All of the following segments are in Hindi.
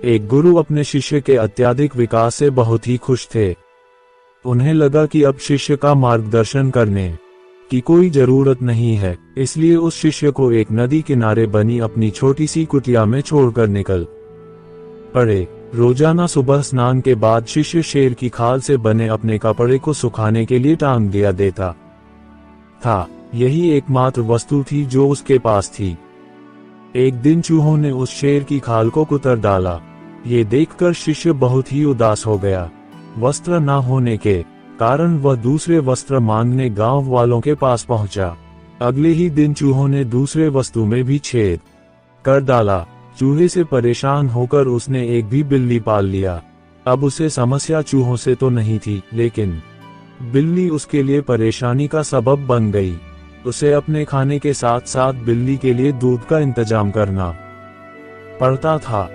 एक गुरु अपने शिष्य के अत्यधिक विकास से बहुत ही खुश थे। उन्हें लगा कि अब शिष्य का मार्गदर्शन करने की कोई जरूरत नहीं है, इसलिए उस शिष्य को एक नदी किनारे बनी अपनी छोटी सी कुटिया में छोड़कर निकल पड़े। रोजाना सुबह स्नान के बाद शिष्य शेर की खाल से बने अपने कपड़े को सुखाने के लिए टांग दिया देता था। यही एकमात्र वस्तु थी जो उसके पास थी। एक दिन चूहों ने उस शेर की खाल को कुतर डाला। ये देखकर शिष्य बहुत ही उदास हो गया। वस्त्र न होने के कारण वह दूसरे वस्त्र मांगने गांव वालों के पास पहुंचा। अगले ही दिन चूहों ने दूसरे वस्तु में भी छेद कर डाला। चूहे से परेशान होकर उसने एक भी बिल्ली पाल लिया। अब उसे समस्या चूहों से तो नहीं थी, लेकिन बिल्ली उसके लिए परेशानी का सबब बन गई। उसे अपने खाने के साथ साथ बिल्ली के लिए दूध का इंतजाम करना पड़ता था।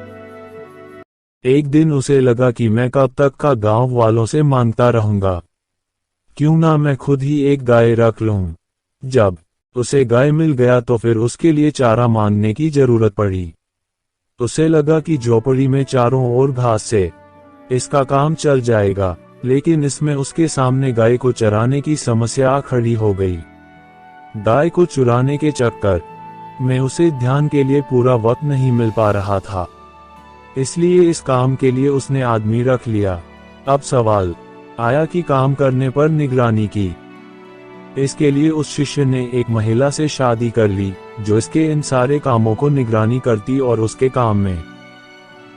एक दिन उसे लगा कि मैं कब तक का गांव वालों से मांगता रहूंगा, क्यों ना मैं खुद ही एक गाय रख लूं। जब उसे गाय मिल गया तो फिर उसके लिए चारा मांगने की जरूरत पड़ी। उसे लगा कि झोपड़ी में चारों ओर घास से इसका काम चल जाएगा, लेकिन इसमें उसके सामने गाय को चराने की समस्या खड़ी हो गई। गाय को चुराने के चक्कर में उसे ध्यान के लिए पूरा वक्त नहीं मिल पा रहा था, इसलिए इस काम के लिए उसने आदमी रख लिया। अब सवाल आया कि काम करने पर निगरानी की। इसके लिए उस शिष्य ने एक महिला से शादी कर ली, जो इसके इन सारे कामों को निगरानी करती और उसके काम में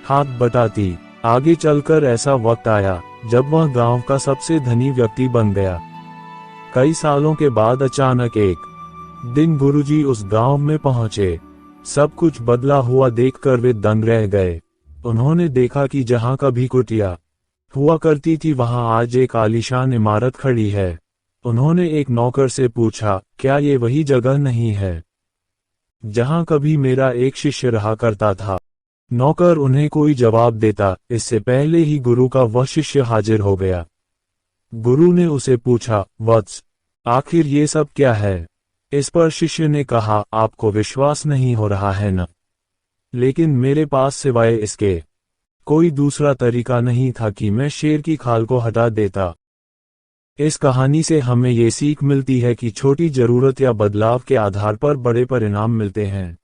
हाथ बटाती। आगे चलकर ऐसा वक्त आया जब वह गांव का सबसे धनी व्यक्ति बन गया। कई सालों के बाद अचानक एक दिन गुरुजी उस गांव में पहुंचे। सब कुछ बदला हुआ देखकर वे दंग रह गए। उन्होंने देखा कि जहां कभी कुटिया हुआ करती थी वहां आज एक आलीशान इमारत खड़ी है। उन्होंने एक नौकर से पूछा, क्या ये वही जगह नहीं है जहां कभी मेरा एक शिष्य रहा करता था? नौकर उन्हें कोई जवाब देता, इससे पहले ही गुरु का वह शिष्य हाजिर हो गया। गुरु ने उसे पूछा, वत्स, आखिर ये सब क्या है? इस पर शिष्य ने कहा, आपको विश्वास नहीं हो रहा है न? लेकिन मेरे पास सिवाय इसके कोई दूसरा तरीका नहीं था कि मैं शेर की खाल को हटा देता। इस कहानी से हमें ये सीख मिलती है कि छोटी जरूरत या बदलाव के आधार पर बड़े परिणाम मिलते हैं।